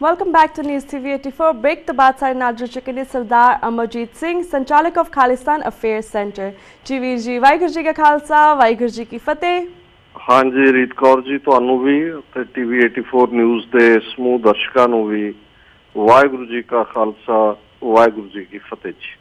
Welcome back to news TV 84। Break तो बाद सारे नाल जुड़ चुके हैं सरदार अमरजीत सिंह, संचालक ऑफ खालिस्तान अफेयर्स सेंटर। जी वीर जी, वाहिगुरू जी का खालसा, वाहिगुरू जी की फतेह। हाँ जी रीत कौर जी, ਤੁਹਾਨੂੰ भी ਤੇ TV 84 न्यूज़ ਦੇ ਸਮੂਹ ਦਰਸ਼ਕਾਂ ਨੂੰ ਵੀ ਵਾਹਿਗੁਰੂ ਜੀ का खालसा, वाहिगुरू जी की फतेह जी।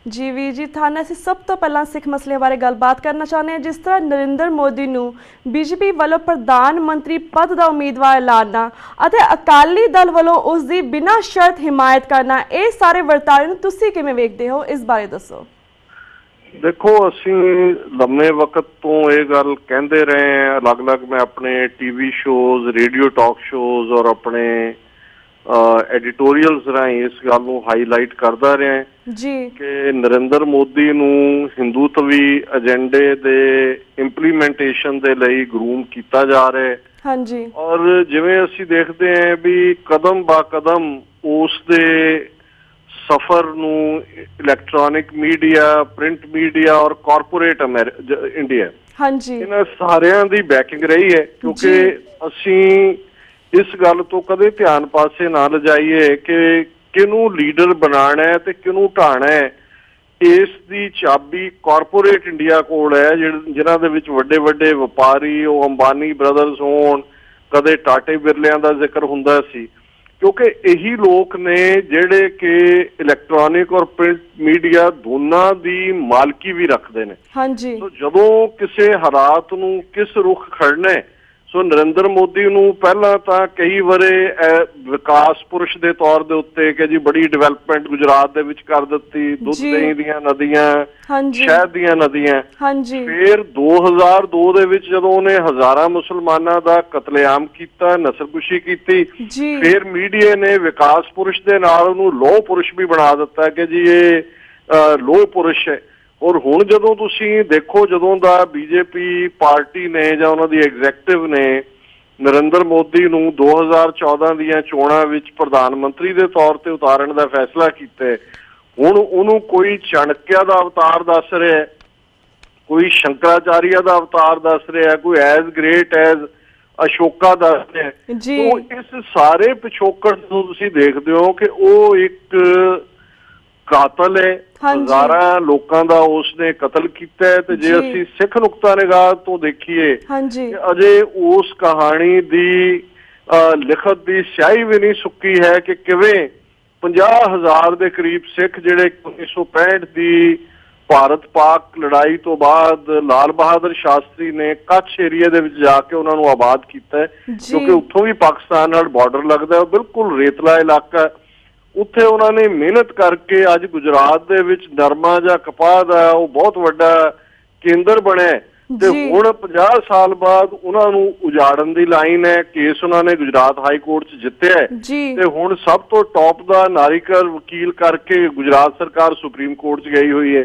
जी वीर जी, थाने ਅਸੀਂ सब तो पहला सिख मसले बारे गलबात करना चाहते हैं। जिस तरह नरेंद्र मोदी ਨੂੰ बीजेपी ਵੱਲੋਂ प्रधान मंत्री पद का उम्मीदवार ਐਲਾਨਣਾ ਅਤੇ ਅਕਾਲੀ ਦਲ ਵੱਲੋਂ ਉਸ ਦੀ ਬਿਨਾਂ ਸ਼ਰਤ ਹਿਮਾਇਤ ਕਰਨਾ, ਇਹ ਸਾਰੇ ਵਰਤਾਰੇ ਨੂੰ ਤੁਸੀਂ ਕਿਵੇਂ ਵੇਖਦੇ ਹੋ, ਇਸ ਬਾਰੇ ਦੱਸੋ। देखो ਅਸੀਂ ਲੰਮੇ ਵਕਤ ਤੋਂ ਇਹ ਗੱਲ ਕਹਿੰਦੇ ਰਹੇ ਹਾਂ, ਅਲੱਗ-ਅਲੱਗ ਮੈਂ ਆਪਣੇ TV shows, radio talk shows ਔਰ ਆਪਣੇ एडिटोरियल्स राही इस गल नूं हाईलाइट करता रहा जी कि नरेंद्र मोदी नूं हिंदुत्वी एजेंडे दे इंप्लीमेंटेशन दे लई ग्रूम किया जा रहा है। हाँ जी। और जिवें असीं देखते हैं भी कदम बा कदम उस दे सफर नूं इलैक्ट्रॉनिक मीडिया, प्रिंट मीडिया और कॉरपोरेट इंडिया, हाँ जी, इन्हां सारियां दी बैकिंग रही है। क्योंकि असीं इस गल तो कदे ध्यान पासे ना लिजाइए कि किनू लीडर बनाना है ते किनू ढाना है। इस दी चाबी कॉरपोरेट इंडिया कोल है, जिन्हां दे विच वड्डे वड्डे व्यापारी, वो अंबानी ब्रदर्स होण, कदे टाटे बिरलियां दा जिक्र हुंदा सी, क्योंकि यही लोग ने जिहड़े कि इलैक्ट्रॉनिक और प्रिंट मीडिया दोनों दी मालकी भी रखते हैं। हाँ जी। तो जदों किसी हालात नूं किस रुख खड़ना है, सो नरेंद्र मोदी नूं पहला तो कई वरे विकास पुरुष के तौर के उत्ते कि जी बड़ी डिवेलपमेंट गुजरात दे विच कर दित्ती, दुध दही दीयां नदियां, शहद दीयां नदियां। हाँ जी। फिर 2002 दे विच जदों उहने हज़ारां मुसलमानां दा कतलेआम कीता, नस्लकुशी कीती, फिर मीडिया ने विकास पुरुष दे नाल उहनूं लोह पुरुष भी बना दिता कि जी ये लोह पुरुष है। और हुण जदों तुसीं देखो, जदों दा बीजेपी पार्टी ने जां उन्हां दी एग्जैक्टिव ने नरेंद्र मोदी नूं 2014 दीयां चोणां विच प्रधानमंत्री दे तौर ते उतारन दा फैसला कीता, हुण उहनूं कोई चाणक्य दा अवतार दस रहा है, कोई शंकराचार्य दा अवतार दस रहा है, कोई एज ग्रेट एज अशोका दस रहा है। तो इस सारे पिछोकड़ नूं तुसीं देखदे हो कि वो एक कातल है, हज़ारां लोगों का उसने कतल किया है। ते जे असीं सिख नुकता निगाह तो देखिए, अजे उस कहानी दी लिखत दी स्याही भी नहीं सुक्की है कि किवें 50,000 के करीब सिख जिहड़े 1965 की भारत पाक लड़ाई तो बाद लाल बहादुर शास्त्री ने कच्छ एरिया दे विच जाके उन्होंने आबाद किया, क्योंकि उत्थों भी पाकिस्तान नाल बॉर्डर लगता है, बिल्कुल रेतला इलाका। उत्थे उन्होंने मेहनत करके अज गुजरात दे विच नरमा जां कपाह दा वो बहुत वड्डा केंद्र बने, ते हुण 50 साल बाद उन्होंने उजाड़न दी लाइन है। केस उन्होंने गुजरात हाई कोर्ट च जित्तिया है, ते हुण सब तो टॉप दा नारीकर वकील करके गुजरात सरकार सुप्रीम कोर्ट च गई हुई है।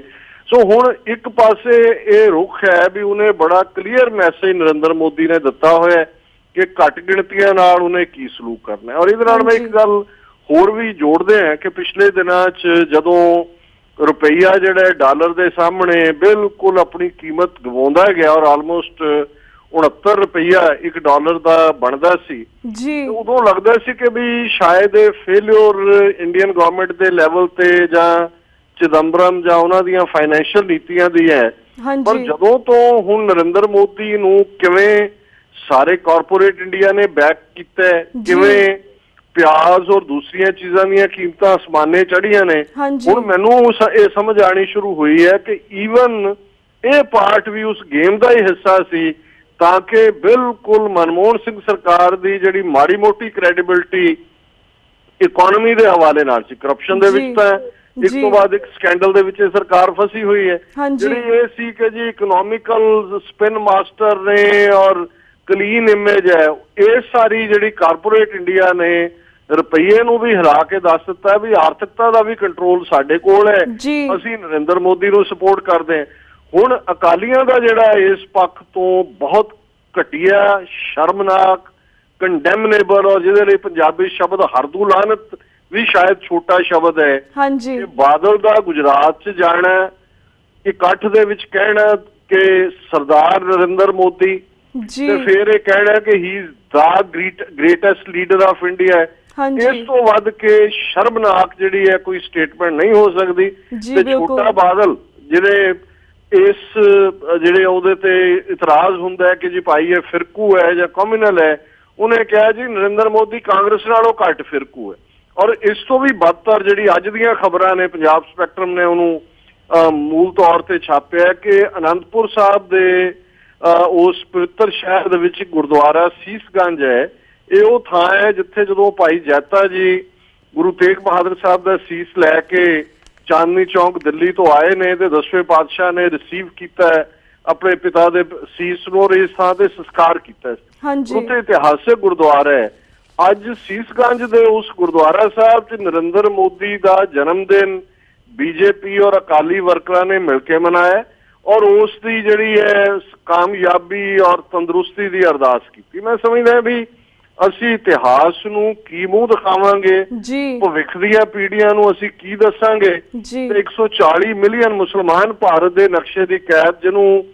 सो हुण एक पासे ये रुख है भी उन्हें बड़ा क्लीयर मैसेज नरेंद्र मोदी ने दिता होया कि घट गिणतियां नाल उन्हें की सलूक करना है। और इहदे नाल मैं एक गल होर भी जोड़ते हैं कि पिछले दिनों च जदों रुपया जिहड़ा डॉलर के सामने बिल्कुल अपनी कीमत गवाउंदा गया और आलमोस्ट 69 रुपया एक डॉलर का बनता सी, उदों लगता सी कि भी शायद फेल्योर इंडियन गवर्नमेंट के लैवल ते जां चिदंबरम जां उन्हां दीयां फाइनैंशियल नीतियां दी है। पर जदों तो हुण नरेंद्र मोदी नूं किवें सारे कॉरपोरेट इंडिया ने बैक कीता, किवें प्याज और दूसरिया चीज़ों दी कीमतां आसमाने चढ़िया ने, हुण मैनूं ये समझ आनी शुरू हुई है कि ईवन ये पार्ट भी उस गेम का ही हिस्सा सी, ताकि बिल्कुल मनमोहन सिंह सरकार की जिहड़ी माड़ी मोटी क्रैडिबिलिटी इकोनॉमी के हवाले नाल सी, करप्शन दे विच तां एक तो बाद एक स्कैंडल दे विच सरकार फसी हुई है, जिहड़ी ये सी कि जी इकोनॉमिकल स्पिन मास्टर ने और क्लीन इमेज है। ये सारी जिहड़ी कारपोरेट इंडिया ने रुपये नूं भी हिला के दस दिता है भी आर्थिकता का भी कंट्रोल साडे कोल है, असीं नरेंद्र मोदी नूं सपोर्ट करते हैं। हुण अकालियां दा जिहड़ा इस पक्ष तो बहुत घटिया, शर्मनाक, कंडेमनेबल और जिहदे लई पंजाबी शब्द हरदू लानत भी शायद छोटा शब्द है, कि बादल दा गुजरात च जाना, इकट्ठ दे विच कहना कि सरदार नरेंद्र मोदी, ते फिर ये कहना कि he is the greatest leader of India है। ਇਸ ਤੋਂ ਵੱਧ ਕੇ ਸ਼ਰਮਨਾਕ ਜਿਹੜੀ ਹੈ ਕੋਈ ਸਟੇਟਮੈਂਟ ਨਹੀਂ ਹੋ ਸਕਦੀ। ਤੇ ਛੋਟਾ ਬਾਦਲ ਜਿਹੜੇ ਜਿਹੜੇ ਉਹਦੇ ਤੇ ਇਤਰਾਜ਼ ਹੁੰਦਾ ਹੈ ਕਿ ਜੀ ਭਾਈ ਇਹ ਫਿਰਕੂ ਹੈ ਜਾਂ ਕਮਿਊਨਲ ਹੈ, ਉਹਨੇ ਕਿਹਾ ਜੀ ਨਰਿੰਦਰ ਮੋਦੀ ਕਾਂਗਰਸ ਨਾਲੋਂ ਘੱਟ ਫਿਰਕੂ ਹੈ। ਔਰ ਇਸ ਤੋਂ ਵੀ ਬਦਤਰ ਜਿਹੜੀ ਅੱਜ ਦੀਆਂ ਖਬਰਾਂ ਨੇ, ਪੰਜਾਬ ਸਪੈਕਟਰਮ ਨੇ ਉਹਨੂੰ ਮੂਲ ਤੌਰ ਤੇ ਛਾਪਿਆ ਕਿ ਅਨੰਦਪੁਰ ਸਾਹਿਬ ਦੇ ਉਸ ਪਵਿੱਤਰ ਸ਼ਹਿਰ ਦੇ ਵਿੱਚ ਗੁਰਦੁਆਰਾ ਸੀਸਗੰਜ ਹੈ। ਇਹ ਉਹ ਥਾਂ ਹੈ ਜਿੱਥੇ ਜਦੋਂ ਭਾਈ ਜੈਤਾ ਜੀ ਗੁਰੂ ਤੇਗ ਬਹਾਦਰ ਸਾਹਿਬ ਦਾ ਸੀਸ ਲੈ ਕੇ ਚਾਂਦਨੀ ਚੌਂਕ ਦਿੱਲੀ ਤੋਂ ਆਏ ਨੇ ਤੇ 10ਵੇਂ ਪਾਤਸ਼ਾਹ ਨੇ ਰਿਸੀਵ ਕੀਤਾ ਆਪਣੇ ਪਿਤਾ ਦੇ ਸੀਸ ਨੂੰ, ਇਸ ਥਾਂ ਤੇ ਸੰਸਕਾਰ ਕੀਤਾ। ਉੱਥੇ ਇਤਿਹਾਸਕ ਗੁਰਦੁਆਰਾ ਹੈ। ਅੱਜ ਸੀਸਗੰਜ ਦੇ ਉਸ ਗੁਰਦੁਆਰਾ ਸਾਹਿਬ 'ਚ ਨਰਿੰਦਰ ਮੋਦੀ ਦਾ ਜਨਮ ਦਿਨ ਬੀਜੇਪੀ ਔਰ ਅਕਾਲੀ ਵਰਕਰਾਂ ਨੇ ਮਿਲ ਕੇ ਮਨਾਇਆ ਔਰ ਉਸ ਦੀ ਜਿਹੜੀ ਹੈ ਕਾਮਯਾਬੀ ਔਰ ਤੰਦਰੁਸਤੀ ਦੀ ਅਰਦਾਸ ਕੀਤੀ। ਮੈਂ ਸਮਝਦਾ ਵੀ ਅਸੀਂ ਇਤਿਹਾਸ ਨੂੰ ਕੀ ਮੂੰਹ ਦਿਖਾਵਾਂਗੇ, ਭਵਿੱਖ ਦੀਆਂ ਪੀੜ੍ਹੀਆਂ ਨੂੰ ਅਸੀਂ ਕੀ ਦੱਸਾਂਗੇ। ਤੇ 140 ਮਿਲੀਅਨ ਮੁਸਲਮਾਨ ਭਾਰਤ ਦੇ ਨਕਸ਼ੇ ਦੀ ਕੈਦ ਜਿਹਨੂੰ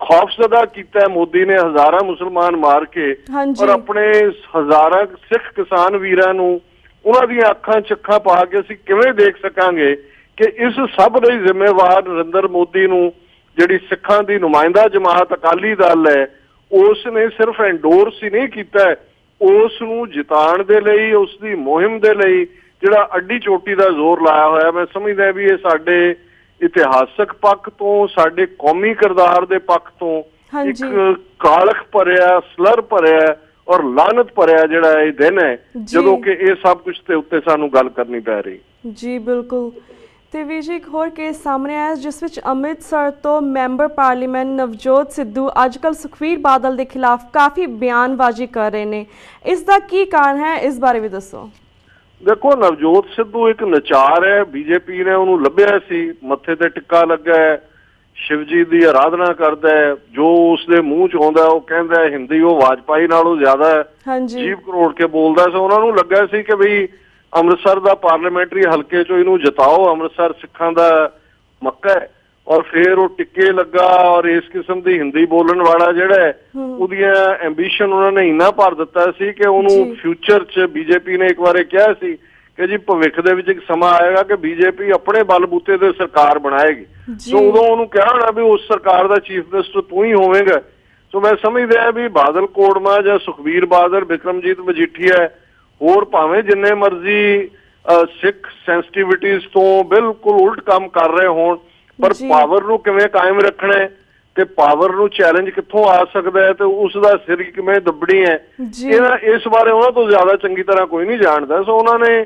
ਖੌਫਜ਼ਦਾ ਕੀਤਾ ਮੋਦੀ ਨੇ ਹਜ਼ਾਰਾਂ ਮੁਸਲਮਾਨ ਮਾਰ ਕੇ, ਔਰ ਆਪਣੇ ਹਜ਼ਾਰਾਂ ਸਿੱਖ ਕਿਸਾਨ ਵੀਰਾਂ ਨੂੰ ਉਹਨਾਂ ਦੀਆਂ ਅੱਖਾਂ 'ਚ ਅੱਖਾਂ ਪਾ ਕੇ ਅਸੀਂ ਕਿਵੇਂ ਦੇਖ ਸਕਾਂਗੇ ਕਿ ਇਸ ਸਭ ਲਈ ਜ਼ਿੰਮੇਵਾਰ ਨਰਿੰਦਰ ਮੋਦੀ ਨੂੰ ਜਿਹੜੀ ਸਿੱਖਾਂ ਦੀ ਨੁਮਾਇੰਦਾ ਜਮਾਤ ਅਕਾਲੀ ਦਲ ਹੈ ਉਸ ਨੇ ਸਿਰਫ ਐਂਡੋਰਸ ਹੀ ਨਹੀਂ ਕੀਤਾ, ਉਸ ਨੂੰ ਜਿਤਾਉਣ ਦੇ ਲਈ, ਉਸ ਦੀ ਮੁਹਿੰਮ ਦੇ ਲਈ ਜਿਹੜਾ ਅੱਡੀ ਚੋਟੀ ਦਾ ਜ਼ੋਰ ਲਾਇਆ ਹੋਇਆ। ਮੈਂ ਸਮਝਦਾ ਵੀ ਇਹ ਸਾਡੇ ਇਤਿਹਾਸਕ ਪੱਖ ਤੋਂ, ਸਾਡੇ ਕੌਮੀ ਕਿਰਦਾਰ ਦੇ ਪੱਖ ਤੋਂ ਇੱਕ ਕਾਲਖ ਭਰਿਆ, ਸਲਰ ਭਰਿਆ ਔਰ ਲਾਨਤ ਭਰਿਆ ਜਿਹੜਾ ਇਹ ਦਿਨ ਹੈ ਜਦੋਂ ਕਿ ਇਹ ਸਭ ਕੁਝ ਦੇ ਉੱਤੇ ਸਾਨੂੰ ਗੱਲ ਕਰਨੀ ਪੈ ਰਹੀ। ਜੀ ਬਿਲਕੁਲ। ਤੇ ਵੀ ਜੀ ਇੱਕ ਹੋਰ ਕੇਸ ਸਾਹਮਣੇ ਆਇਆ ਜਿਸ ਵਿੱਚ ਅੰਮ੍ਰਿਤਸਰ ਤੋਂ ਮੈਂਬਰ ਪਾਰਲੀਮੈਂਟ ਨਵਜੋਤ ਸਿੱਧੂ ਅੱਜ ਕੱਲ੍ਹ ਸੁਖਬੀਰ ਬਾਦਲ ਦੇ ਖਿਲਾਫ ਕਾਫੀ ਬਿਆਨਬਾਜ਼ੀ ਕਰ ਰਹੇ ਨੇ। ਇਸ ਦਾ ਕੀ ਕਾਰਨ ਹੈ, ਇਸ ਬਾਰੇ ਵੀ ਦੱਸੋ। ਦੇਖੋ, ਨਵਜੋਤ ਸਿੱਧੂ ਇੱਕ ਨਚਾਰ ਹੈ। ਬੀਜੇਪੀ ਨੇ ਉਹਨੂੰ ਲੱਭਿਆ ਸੀ, ਮੱਥੇ ਤੇ ਟਿੱਕਾ ਲੱਗਾ ਹੈ, ਸ਼ਿਵ ਜੀ ਦੀ ਆਰਾਧਨਾ ਕਰਦਾ ਹੈ, ਜੋ ਉਸਦੇ ਮੂੰਹ 'ਚ ਆਉਂਦਾ ਉਹ ਕਹਿੰਦਾ ਹੈ ਹਿੰਦੀ ਉਹ ਵਾਜਪਾਈ ਨਾਲੋਂ ਜ਼ਿਆਦਾ ਹੈ, ਜੀਭ ਕਰੋੜ ਕੇ ਬੋਲਦਾ ਸੀ। ਉਹਨਾਂ ਨੂੰ ਲੱਗਾ ਸੀ ਕਿ ਬਈ ਅੰਮ੍ਰਿਤਸਰ ਦਾ ਪਾਰਲੀਮੈਂਟਰੀ ਹਲਕੇ 'ਚੋਂ ਇਹਨੂੰ ਜਿਤਾਓ, ਅੰਮ੍ਰਿਤਸਰ ਸਿੱਖਾਂ ਦਾ ਮੱਕਾ ਹੈ। ਔਰ ਫਿਰ ਉਹ ਟਿੱਕੇ ਲੱਗਾ ਔਰ ਇਸ ਕਿਸਮ ਦੀ ਹਿੰਦੀ ਬੋਲਣ ਵਾਲਾ ਜਿਹੜਾ ਹੈ ਉਹਦੀਆਂ ਐਂਬੀਸ਼ਨ ਉਹਨਾਂ ਨੇ ਇੰਨਾ ਭਰ ਦਿੱਤਾ ਸੀ ਕਿ ਉਹਨੂੰ ਫਿਊਚਰ 'ਚ ਬੀਜੇਪੀ ਨੇ ਇੱਕ ਵਾਰ ਕਿਹਾ ਸੀ ਕਿ ਜੀ ਭਵਿੱਖ ਦੇ ਵਿੱਚ ਇੱਕ ਸਮਾਂ ਆਏਗਾ ਕਿ ਬੀਜੇਪੀ ਆਪਣੇ ਬਲਬੂਤੇ ਤੇ ਸਰਕਾਰ ਬਣਾਏਗੀ। ਸੋ ਉਦੋਂ ਉਹਨੂੰ ਕਿਹਾ ਹੋਣਾ ਵੀ ਉਸ ਸਰਕਾਰ ਦਾ ਚੀਫ ਮਿਨਿਸਟਰ ਤੂੰ ਹੀ ਹੋਵੇਂਗਾ। ਸੋ ਮੈਂ ਸਮਝਦਾ ਵੀ ਬਾਦਲ ਕੋੜਮਾ ਜਾਂ ਸੁਖਬੀਰ ਬਾਦਲ, ਬਿਕਰਮਜੀਤ ਮਜੀਠੀਆ ਹੋਰ ਭਾਵੇਂ ਜਿੰਨੇ ਮਰਜ਼ੀ ਸਿੱਖ ਸੈਂਸਿਟੀਵਿਟੀਜ਼ ਤੋਂ ਬਿਲਕੁਲ ਉਲਟ ਕੰਮ ਕਰ ਰਹੇ ਹੋਣ, ਪਰ ਪਾਵਰ ਨੂੰ ਕਿਵੇਂ ਕਾਇਮ ਰੱਖਣਾ ਹੈ ਤੇ ਪਾਵਰ ਨੂੰ ਚੈਲੰਜ ਕਿੱਥੋਂ ਆ ਸਕਦਾ ਹੈ ਤੇ ਉਸ ਦਾ ਸਿਰ ਕਿਵੇਂ ਦੱਬਣੀ ਹੈ, ਇਸ ਬਾਰੇ ਉਹਨਾਂ ਤੋਂ ਜ਼ਿਆਦਾ ਚੰਗੀ ਤਰ੍ਹਾਂ ਕੋਈ ਨਹੀਂ ਜਾਣਦਾ। ਸੋ ਉਹਨਾਂ ਨੇ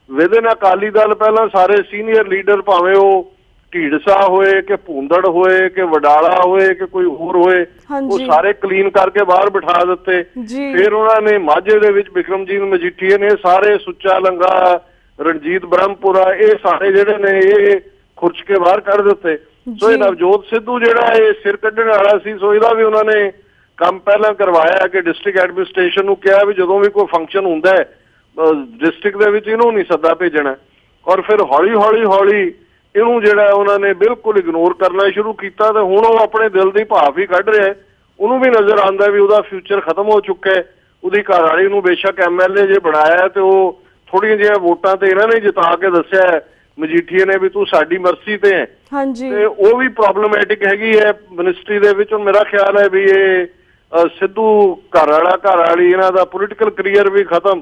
ਵਿਦਨ ਅਕਾਲੀ ਦਲ ਪਹਿਲਾਂ ਸਾਰੇ ਸੀਨੀਅਰ ਲੀਡਰ ਭਾਵੇਂ ਉਹ ਢੀਂਡਸਾ ਹੋਏ ਕਿ ਭੂੰਦੜ ਹੋਏ ਕਿ ਵਡਾਲਾ ਹੋਏ ਕਿ ਕੋਈ ਹੋਰ ਹੋਏ, ਉਹ ਸਾਰੇ ਕਲੀਨ ਕਰਕੇ ਬਾਹਰ ਬਿਠਾ ਦਿੱਤੇ। ਫਿਰ ਉਹਨਾਂ ਨੇ ਮਾਝੇ ਦੇ ਵਿੱਚ ਬਿਕਰਮਜੀਤ ਮਜੀਠੀਆ ਨੇ ਸਾਰੇ, ਸੁੱਚਾ ਲੰਗਾ, ਰਣਜੀਤ ਬ੍ਰਹਮਪੁਰਾ, ਇਹ ਸਾਰੇ ਜਿਹੜੇ ਨੇ ਇਹ ਖੁਰਚ ਕੇ ਬਾਹਰ ਕੱਢ ਦਿੱਤੇ। ਸੋ ਇਹ ਨਵਜੋਤ ਸਿੱਧੂ ਜਿਹੜਾ ਇਹ ਸਿਰ ਕੱਢਣ ਵਾਲਾ ਸੀ, ਸੋ ਇਹਦਾ ਵੀ ਉਹਨਾਂ ਨੇ ਕੰਮ ਪਹਿਲਾਂ ਕਰਵਾਇਆ ਕਿ ਡਿਸਟ੍ਰਿਕਟ ਐਡਮਿਨਿਸਟ੍ਰੇਸ਼ਨ ਨੂੰ ਕਿਹਾ ਵੀ ਜਦੋਂ ਵੀ ਕੋਈ ਫੰਕਸ਼ਨ ਹੁੰਦਾ ਹੈ ਡਿਸਟ੍ਰਿਕਟ ਦੇ ਵਿੱਚ ਇਹਨੂੰ ਨਹੀਂ ਸੱਦਾ ਭੇਜਣਾ। ਔਰ ਫਿਰ ਹੌਲੀ ਹੌਲੀ ਹੌਲੀ ਇਹਨੂੰ ਜਿਹੜਾ ਉਹਨਾਂ ਨੇ ਬਿਲਕੁਲ ਇਗਨੋਰ ਕਰਨਾ ਸ਼ੁਰੂ ਕੀਤਾ ਤੇ ਹੁਣ ਉਹ ਆਪਣੇ ਦਿਲ ਦੀ ਭਾਵ ਹੀ ਕੱਢ ਰਿਹਾ। ਉਹਨੂੰ ਵੀ ਨਜ਼ਰ ਆਉਂਦਾ ਵੀ ਉਹਦਾ ਫਿਊਚਰ ਖਤਮ ਹੋ ਚੁੱਕਾ ਹੈ। ਉਹਦੀ ਘਰਵਾਲੀ ਨੂੰ ਬੇਸ਼ੱਕ MLA ਜੇ ਬਣਾਇਆ ਤੇ ਉਹ ਥੋੜੀਆਂ ਜਿਹੀਆਂ ਵੋਟਾਂ ਤੇ ਇਹਨਾਂ ਨੇ ਜਿਤਾ ਕੇ ਦੱਸਿਆ ਮਜੀਠੀਆ ਨੇ ਵੀ ਤੂੰ ਸਾਡੀ ਮਰਜ਼ੀ ਤੇ ਹੈ, ਤੇ ਉਹ ਵੀ ਪ੍ਰੋਬਲਮੈਟਿਕ ਹੈਗੀ ਹੈ ਮਿਨਿਸਟਰੀ ਦੇ ਵਿੱਚ। ਮੇਰਾ ਖਿਆਲ ਹੈ ਵੀ ਇਹ ਸਿੱਧੂ ਘਰਵਾਲੀ ਇਹਨਾਂ ਦਾ ਪੋਲੀਟੀਕਲ ਕਰੀਅਰ ਵੀ ਖਤਮ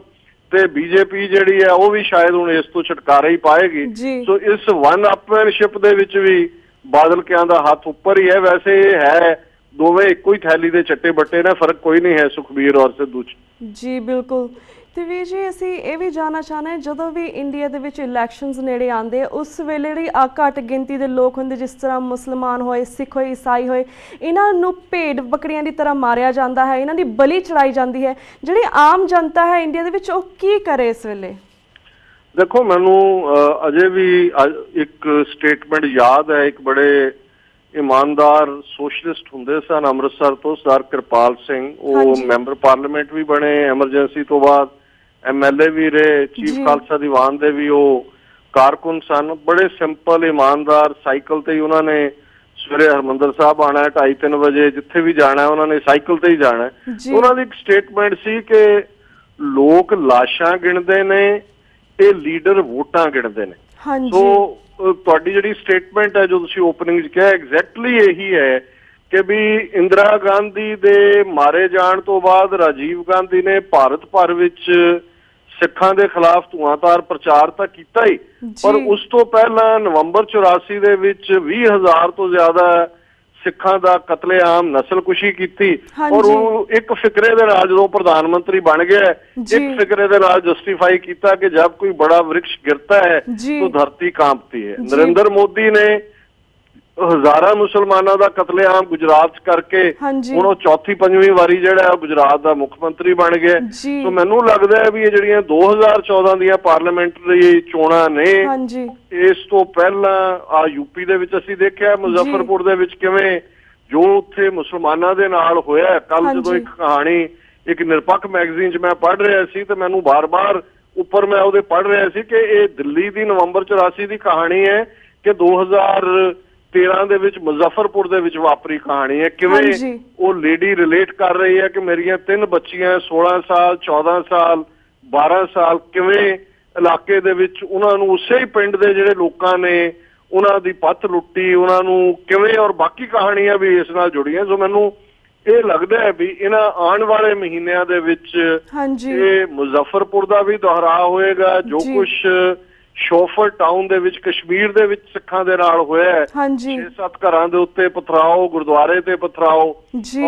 ਤੇ ਬੀਜੇਪੀ ਜਿਹੜੀ ਹੈ ਉਹ ਵੀ ਸ਼ਾਇਦ ਹੁਣ ਇਸ ਤੋਂ ਛੁਟਕਾਰਾ ਹੀ ਪਾਏਗੀ। ਸੋ ਇਸ ਵਨ ਅਪਮੈਨਸ਼ਿਪ ਦੇ ਵਿੱਚ ਵੀ ਬਾਦਲ ਕਿਆਂ ਦਾ ਹੱਥ ਉੱਪਰ ਹੀ ਹੈ। ਵੈਸੇ ਇਹ ਹੈ ਦੋਵੇਂ ਇੱਕੋ ਹੀ ਥੈਲੀ ਦੇ ਚੱਟੇ ਬੱਟੇ ਨੇ, ਫਰਕ ਕੋਈ ਨਹੀਂ ਹੈ ਸੁਖਬੀਰ ਔਰ ਸਿੱਧੂ 'ਚ। ਜੀ ਬਿਲਕੁਲ। ਤੇ ਵੀਰ ਜੀ ਅਸੀਂ ਇਹ ਵੀ ਜਾਣਨਾ ਚਾਹੁੰਦੇ ਹਾਂ, ਜਦੋਂ ਵੀ ਇੰਡੀਆ ਦੇ ਵਿੱਚ ਇਲੈਕਸ਼ਨਸ ਨੇੜੇ ਆਉਂਦੇ ਉਸ ਵੇਲੇ ਜਿਹੜੀ ਘੱਟ ਗਿਣਤੀ ਦੇ ਲੋਕ ਹੁੰਦੇ, ਜਿਸ ਤਰ੍ਹਾਂ ਮੁਸਲਮਾਨ ਹੋਏ, ਸਿੱਖ ਹੋਏ, ਈਸਾਈ ਹੋਏ, ਇਹਨਾਂ ਨੂੰ ਭੇਡ ਬੱਕਰੀਆਂ ਦੀ ਤਰ੍ਹਾਂ ਮਾਰਿਆ ਜਾਂਦਾ ਹੈ, ਇਹਨਾਂ ਦੀ ਬਲੀ ਚੜਾਈ ਜਾਂਦੀ ਹੈ। ਜਿਹੜੀ ਆਮ ਜਨਤਾ ਹੈ ਇੰਡੀਆ ਦੇ ਵਿੱਚ ਉਹ ਕੀ ਕਰੇ ਇਸ ਵੇਲੇ? ਦੇਖੋ, ਮੈਨੂੰ ਅਜੇ ਵੀ ਇੱਕ ਸਟੇਟਮੈਂਟ ਯਾਦ ਹੈ। ਇੱਕ ਬੜੇ ਇਮਾਨਦਾਰ ਸੋਸ਼ਲਿਸਟ ਹੁੰਦੇ ਸਨ ਅੰਮ੍ਰਿਤਸਰ ਤੋਂ, ਸਰਦਾਰ ਕਿਰਪਾਲ ਸਿੰਘ। ਉਹ ਮੈਂਬਰ ਪਾਰਲੀਮੈਂਟ ਵੀ ਬਣੇ, ਐਮਰਜੈਂਸੀ ਤੋਂ ਬਾਅਦ MLA ਵੀ ਰਹੇ, ਚੀਫ ਖਾਲਸਾ ਦੀਵਾਨ ਦੇ ਵੀ ਉਹ ਕਾਰਕੁਨ ਸਨ। ਬੜੇ ਸਿੰਪਲ ਇਮਾਨਦਾਰ, ਸਾਈਕਲ ਤੇ ਹੀ ਉਹਨਾਂ ਨੇ ਸਵੇਰੇ ਹਰਿਮੰਦਰ ਸਾਹਿਬ ਆਉਣਾ 2:30-3 ਵਜੇ, ਜਿੱਥੇ ਵੀ ਜਾਣਾ ਉਹਨਾਂ ਨੇ ਸਾਈਕਲ ਤੇ ਹੀ ਜਾਣਾ। ਉਹਨਾਂ ਦੀ ਇੱਕ ਸਟੇਟਮੈਂਟ ਸੀ ਕਿ ਲੋਕ ਲਾਸ਼ਾਂ ਗਿਣਦੇ ਨੇ, ਇਹ ਲੀਡਰ ਵੋਟਾਂ ਗਿਣਦੇ ਨੇ। ਸੋ ਤੁਹਾਡੀ ਜਿਹੜੀ ਸਟੇਟਮੈਂਟ ਹੈ ਜੋ ਤੁਸੀਂ ਓਪਨਿੰਗ 'ਚ ਕਿਹਾ, ਐਗਜ਼ੈਕਟਲੀ ਇਹੀ ਹੈ ਕਿ ਵੀ ਇੰਦਰਾ ਗਾਂਧੀ ਦੇ ਮਾਰੇ ਜਾਣ ਤੋਂ ਬਾਅਦ ਰਾਜੀਵ ਗਾਂਧੀ ਨੇ ਭਾਰਤ ਭਰ ਵਿੱਚ ਸਿੱਖਾਂ ਦੇ ਖਿਲਾਫ ਧੂਆਂਧਾਰ ਪ੍ਰਚਾਰ ਤਾਂ ਕੀਤਾ ਹੀ, ਪਰ ਉਸ ਤੋਂ ਪਹਿਲਾਂ ਨਵੰਬਰ 84 ਦੇ ਵਿੱਚ 20,000 ਤੋਂ ਜ਼ਿਆਦਾ ਸਿੱਖਾਂ ਦਾ ਕਤਲੇਆਮ, ਨਸਲਕੁਸ਼ੀ ਕੀਤੀ। ਔਰ ਉਹ ਇੱਕ ਫਿਕਰੇ ਦੇ ਨਾਲ ਜਦੋਂ ਪ੍ਰਧਾਨ ਮੰਤਰੀ ਬਣ ਗਿਆ, ਇੱਕ ਫਿਕਰੇ ਦੇ ਨਾਲ ਜਸਟੀਫਾਈ ਕੀਤਾ ਕਿ ਜਦ ਕੋਈ ਬੜਾ ਵ੍ਰਿਕਸ਼ ਗਿਰਤਾ ਹੈ ਤਾਂ ਧਰਤੀ ਕਾਂਪਤੀ ਹੈ। ਨਰਿੰਦਰ ਮੋਦੀ ਨੇ ਹਜ਼ਾਰਾਂ ਮੁਸਲਮਾਨਾਂ ਦਾ ਕਤਲੇਆਮ ਗੁਜਰਾਤ 'ਚ ਕਰਕੇ ਹੁਣ ਉਹ ਚੌਥੀ ਪੰਜਵੀਂ ਵਾਰੀ ਜਿਹੜਾ ਗੁਜਰਾਤ ਦਾ ਮੁੱਖ ਮੰਤਰੀ ਬਣ ਗਿਆ। ਸੋ ਮੈਨੂੰ ਲੱਗਦਾ ਹੈ ਵੀ ਇਹ ਜਿਹੜੀਆਂ 2014 ਦੀਆਂ ਪਾਰਲੀਮੈਂਟਰੀ ਚੋਣਾਂ ਨੇ, ਇਸ ਤੋਂ ਪਹਿਲਾਂ ਆ ਯੂਪੀ ਦੇ ਵਿੱਚ ਅਸੀਂ ਦੇਖਿਆ ਮੁਜ਼ੱਫਰਪੁਰ ਦੇ ਵਿੱਚ ਕਿਵੇਂ ਜੋ ਉੱਥੇ ਮੁਸਲਮਾਨਾਂ ਦੇ ਨਾਲ ਹੋਇਆ। ਕੱਲ ਜਦੋਂ ਇੱਕ ਕਹਾਣੀ ਇੱਕ ਨਿਰਪੱਖ ਮੈਗਜ਼ੀਨ 'ਚ ਮੈਂ ਪੜ੍ਹ ਰਿਹਾ ਸੀ ਤੇ ਮੈਨੂੰ ਬਾਰ-ਬਾਰ ਉੱਪਰ ਮੈਂ ਉਹਦੇ ਪੜ੍ਹ ਰਿਹਾ ਸੀ ਕਿ ਇਹ ਦਿੱਲੀ ਦੀ ਨਵੰਬਰ 84 ਦੀ ਕਹਾਣੀ ਹੈ ਕਿ 2013 ਦੇ ਵਿੱਚ ਮੁਜ਼ੱਫਰਪੁਰ ਦੇ ਵਿੱਚ ਵਾਪਰੀ ਕਹਾਣੀ ਹੈ। ਕਿਵੇਂ ਉਹ ਲੇਡੀ ਰਿਲੇਟ ਕਰ ਰਹੀ ਹੈ ਕਿ ਮੇਰੀਆਂ 3 ਬੱਚੀਆਂ 16 ਸਾਲ 14 ਸਾਲ 12 ਸਾਲ ਕਿਵੇਂ ਇਲਾਕੇ ਦੇ ਵਿੱਚ ਉਹਨਾਂ ਨੂੰ ਉਸੇ ਹੀ ਪਿੰਡ ਦੇ ਜਿਹੜੇ ਲੋਕਾਂ ਨੇ ਉਹਨਾਂ ਦੀ ਪੱਤ ਲੁੱਟੀ, ਉਹਨਾਂ ਨੂੰ ਕਿਵੇਂ, ਔਰ ਬਾਕੀ ਕਹਾਣੀਆਂ ਵੀ ਇਸ ਨਾਲ ਜੁੜੀਆਂ। ਸੋ ਮੈਨੂੰ ਇਹ ਲੱਗਦਾ ਹੈ ਵੀ ਇਹਨਾਂ ਆਉਣ ਵਾਲੇ ਮਹੀਨਿਆਂ ਦੇ ਵਿੱਚ ਇਹ ਮੁਜ਼ੱਫਰਪੁਰ ਦਾ ਵੀ ਦੁਹਰਾਅ ਹੋਏਗਾ। ਜੋ ਕੁਛ ਸ਼ੋਫਰ ਟਾਊਨ ਦੇ ਵਿੱਚ ਕਸ਼ਮੀਰ ਦੇ ਵਿੱਚ ਸਿੱਖਾਂ ਦੇ ਨਾਲ ਹੋਇਆ ਹੈ, 6-7 ਘਰਾਂ ਦੇ ਉੱਤੇ ਪਥਰਾਓ, ਗੁਰਦੁਆਰੇ ਤੇ ਪਥਰਾਓ,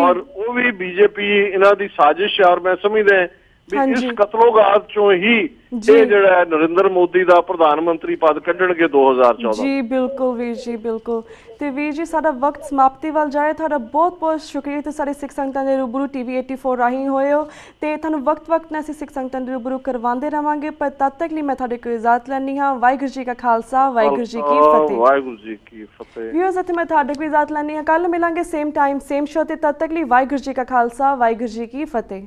ਔਰ ਉਹ ਵੀ ਬੀਜੇਪੀ ਇਹਨਾਂ ਦੀ ਸਾਜ਼ਿਸ਼ ਹੈ। ਔਰ ਮੈਂ ਸਮਝਦਾ ਵੀ ਇਸ ਕਤਲੋਗਾਤ ਚੋਂ ਹੀ ਇਹ ਜਿਹੜਾ ਨਰਿੰਦਰ ਮੋਦੀ ਦਾ ਪ੍ਰਧਾਨ ਮੰਤਰੀ ਪਦ ਕੱਢਣਗੇ 2014। ਜੀ ਬਿਲਕੁਲ ਵੀਰ ਜੀ, ਬਿਲਕੁਲ। ਤੇ ਵੀਰ ਜੀ ਸਾਡਾ ਵਕਤ ਸਮਾਪਤੀ ਵੱਲ ਜਾ ਰਿਹਾ। ਤੁਹਾਡਾ ਬਹੁਤ ਬਹੁਤ ਸ਼ੁਕਰੀਆ ਤੇ ਸਾਰੇ ਸਿੱਖ ਸੰਗਤਾਂ ਦੇ ਰੂਬਰੂ TV 84 ਰਾਹੀਂ ਹੋਏ ਹੋ ਤੇ ਤੁਹਾਨੂੰ ਵਕਤ ਨਾਲ ਅਸੀਂ ਸਿੱਖ ਸੰਗਤਾਂ ਦੇ ਰੂਬਰੂ ਕਰਵਾਉਂਦੇ ਰਵਾਂਗੇ। ਪਰ ਤਦ ਤੱਕ ਲਈ ਮੈਂ ਤੁਹਾਡੇ ਕੋਲ ਇਜਾਜ਼ਤ ਲੈਣੀ ਹਾਂ। ਵਾਹਿਗੁਰੂ ਜੀ ਕਾ ਖਾਲਸਾ, ਵਾਹਿਗੁਰੂ ਜੀ ਕੀ ਫਤਿਹ। ਵਾਹਿਗੁਰੂ ਜੀ ਕੀ ਫਤਿਹ। ਵੀਰਸ ਅਤੇ ਮੈਂ ਤੁਹਾਡੇ ਕੋਲ ਇਜਾਜ਼ਤ ਲੈਣੀ ਹਾਂ। ਕੱਲ ਮਿਲਾਂਗੇ ਸੇਮ ਟਾਈਮ ਸੇਮ ਸ਼ੋ ਤੇ ਤਦ ਤੱਕ ਲਈ ਵਾਹਿਗੁਰੂ ਜੀ ਕਾ ਖਾਲਸਾ, ਵਾਹਿਗੁਰੂ ਜੀ ਕੀ ਫਤਿਹ।